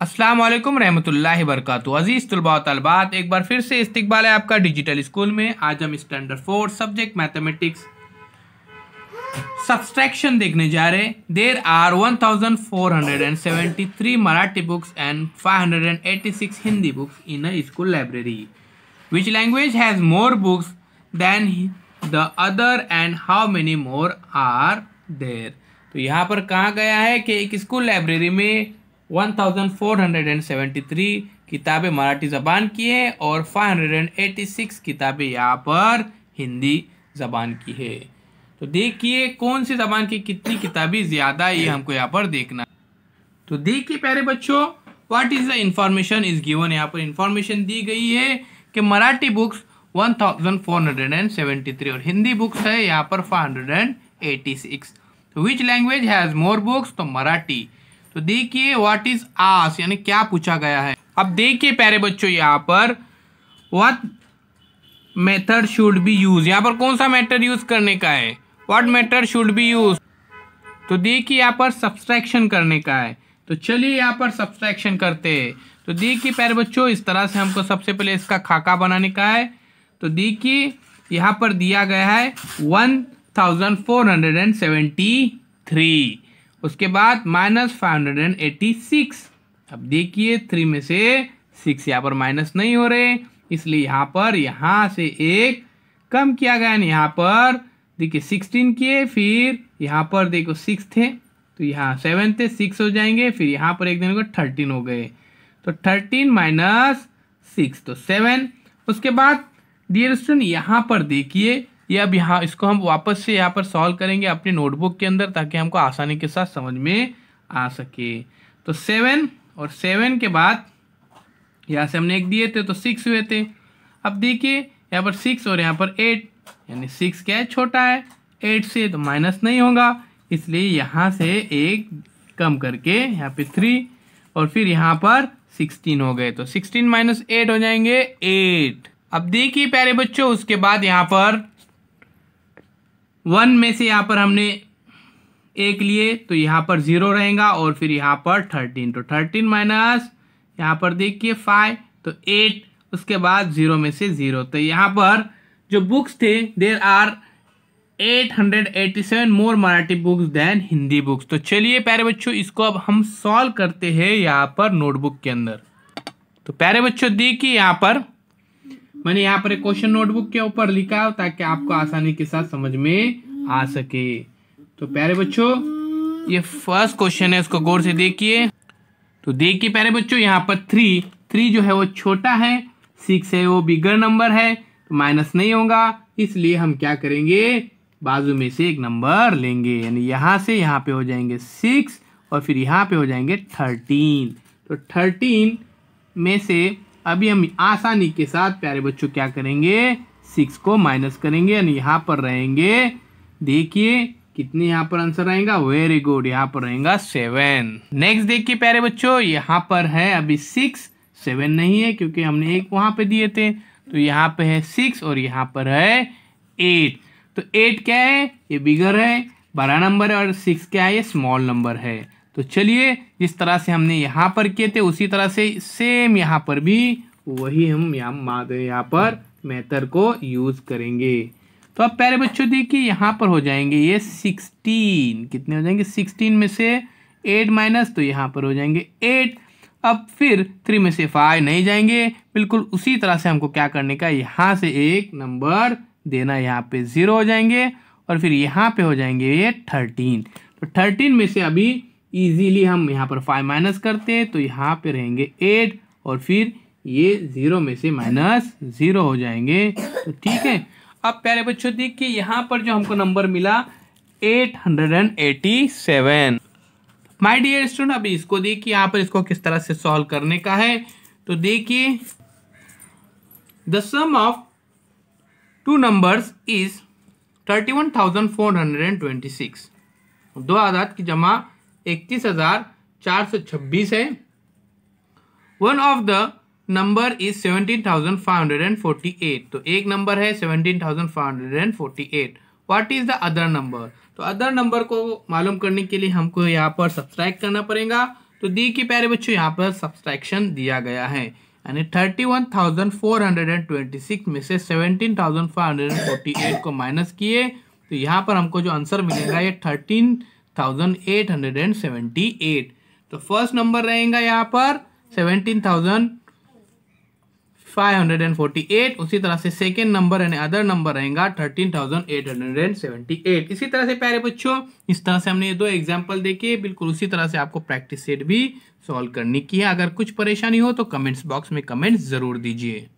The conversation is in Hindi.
अस्सलाम वालेकुम रहमतुल्लाहि बरकातुहू। अजीज तलबा व तलबात, एक बार फिर से इस्तकबाल है आपका डिजिटल स्कूल में। आज हम स्टैंडर्ड 4 सब्जेक्ट मैथमेटिक्स सब्सट्रैक्शन देखने जा रहे हैं। There are 1473 Marathi books and 586 Hindi books in a school library. Which language has more books than the other and how many more are there. तो यहाँ पर कहा गया है कि एक स्कूल लाइब्रेरी में 1473 किताबें मराठी ज़बान की है और 586 किताबें यहाँ पर हिंदी ज़बान की है। तो देखिए कौन सी ज़बान की कितनी किताबें ज़्यादा है, ये हमको यहाँ पर देखना। तो देखिए प्यारे बच्चों, what is the information is given. यहाँ पर इंफॉर्मेशन दी गई है कि मराठी बुक्स 1473 और हिंदी बुक्स है यहाँ पर 586। तो which language has more books, तो मराठी। तो देखिए व्हाट इज आस्क्ड, यानी क्या पूछा गया है। अब देखिए प्यारे बच्चों, यहाँ पर what method should be use, यहाँ पर कौन सा मेथड यूज करने का है। What method should be use, तो देखिए यहाँ पर सब्सट्रैक्शन करने का है। तो चलिए यहाँ पर सब्सट्रैक्शन करते हैं। तो देखिए प्यारे बच्चों, इस तरह से हमको सबसे पहले इसका खाका बनाने का है। तो देखिए यहाँ पर दिया गया है 1473, उसके बाद -586। अब देखिए 3 में से 6 यहाँ पर माइनस नहीं हो रहे, इसलिए यहाँ से एक कम किया गया। यहाँ पर देखिए 16 किए, फिर यहाँ पर देखो 6 थे, तो यहाँ 7 थे, 6 हो जाएंगे, फिर यहाँ पर एक दिन को 13 हो गए। तो 13 माइनस 6 तो 7। उसके बाद डियर स्टूडेंट यहाँ पर देखिए, ये अब यहाँ इसको हम वापस से यहाँ पर सॉल्व करेंगे अपनी नोटबुक के अंदर, ताकि हमको आसानी के साथ समझ में आ सके। तो 7 और 7 के बाद यहाँ से हमने एक दिए थे तो 6 हुए थे। अब देखिए यहाँ पर 6 और यहाँ पर 8, यानी 6 क्या है, छोटा है 8 से, तो माइनस नहीं होगा, इसलिए यहाँ से एक कम करके यहाँ पे 3 और फिर यहाँ पर 16 हो गए। तो 16 माइनस 8 हो जाएंगे 8। अब देखिए प्यारे बच्चों, उसके बाद यहाँ पर 1 में से यहाँ पर हमने एक लिए, तो यहाँ पर 0 रहेगा और फिर यहाँ पर 13, तो 13 माइनस यहाँ पर देखिए 5 तो 8, उसके बाद 0 में से 0। तो यहाँ पर जो बुक्स थे, there are 887 more Marathi books than Hindi books. तो चलिए प्यारे बच्चों, इसको अब हम सॉल्व करते हैं यहाँ पर नोटबुक के अंदर। तो प्यारे बच्चों देखिए, यहाँ पर मैंने यहाँ पर एक क्वेश्चन नोटबुक के ऊपर लिखा है ताकि आपको आसानी के साथ समझ में आ सके। तो प्यारे बच्चों, ये फर्स्ट क्वेश्चन है, उसको गौर से देखिए। तो देखिए प्यारे बच्चों, यहाँ पर 3 जो है वो छोटा है, 6 है वो बिगर नंबर है, तो माइनस नहीं होगा, इसलिए हम क्या करेंगे, बाजू में से एक नंबर लेंगे, यानी यहाँ से यहाँ पे हो जाएंगे 6 और फिर यहाँ पे हो जाएंगे 13। तो 13 में से अभी हम आसानी के साथ प्यारे बच्चों क्या करेंगे, 6 को माइनस करेंगे, यानी यहाँ पर रहेंगे, देखिए कितने यहाँ पर आंसर आएगा, वेरी गुड, यहाँ पर रहेगा 7। नेक्स्ट देखिए प्यारे बच्चों, यहाँ पर है अभी 6, 7 नहीं है क्योंकि हमने एक वहाँ पे दिए थे, तो यहाँ पे है 6 और यहाँ पर है 8। तो 8 क्या है, ये बिगर है, बड़ा नंबर है, और 6 क्या है, ये स्मॉल नंबर है। तो चलिए जिस तरह से हमने यहाँ पर किए थे उसी तरह से सेम यहाँ पर भी वही हम यहाँ पर मेथड को यूज करेंगे। तो अब प्यारे बच्चों देखिए, यहाँ पर हो जाएंगे ये 16, कितने हो जाएंगे, 16 में से 8 माइनस, तो यहाँ पर हो जाएंगे 8। अब फिर 3 में से 5 नहीं जाएंगे, बिल्कुल उसी तरह से हमको क्या करने का, यहाँ से एक नंबर देना, यहाँ पे 0 हो जाएंगे और फिर यहाँ पे हो जाएंगे ये 13। तो 13 में से अभी इजीली हम यहाँ पर 5 माइनस करते हैं, तो यहाँ पे रहेंगे 8 और फिर ये 0 में से -0 हो जाएंगे। तो ठीक है। अब प्यारे बच्चों देखिए, यहाँ पर जो हमको नंबर मिला 887। माय डियर स्टूडेंट, अभी इसको देखिए, यहाँ पर इसको किस तरह से सॉल्व करने का है। तो देखिए, the sum of 2 numbers is 31,426। दो आदाद की जमा 31,426 है। One of the number is 17,548। तो एक नंबर है 17,548। What is the other number. तो अदर नंबर को मालूम करने के लिए हमको यहाँ पर सब्सट्रैक्ट करना पड़ेगा। तो दी की प्यारे बच्चों यहाँ पर सब्सट्रैक्शन दिया गया है, यानी 31,426 में से 17,548 को माइनस किए तो यहाँ पर हमको जो आंसर मिलेगा ये 13,878। तो फर्स्ट नंबर रहेगा यहाँ पर 17,548, उसी तरह से सेकेंड नंबर यानी अदर नंबर रहेगा 13,878। इसी तरह से प्यारे बच्चों इस तरह से हमने ये दो एग्जाम्पल देखे, बिल्कुल उसी तरह से आपको प्रैक्टिस सेट भी सॉल्व करनी की है। अगर कुछ परेशानी हो तो कमेंट्स बॉक्स में कमेंट्स जरूर दीजिए।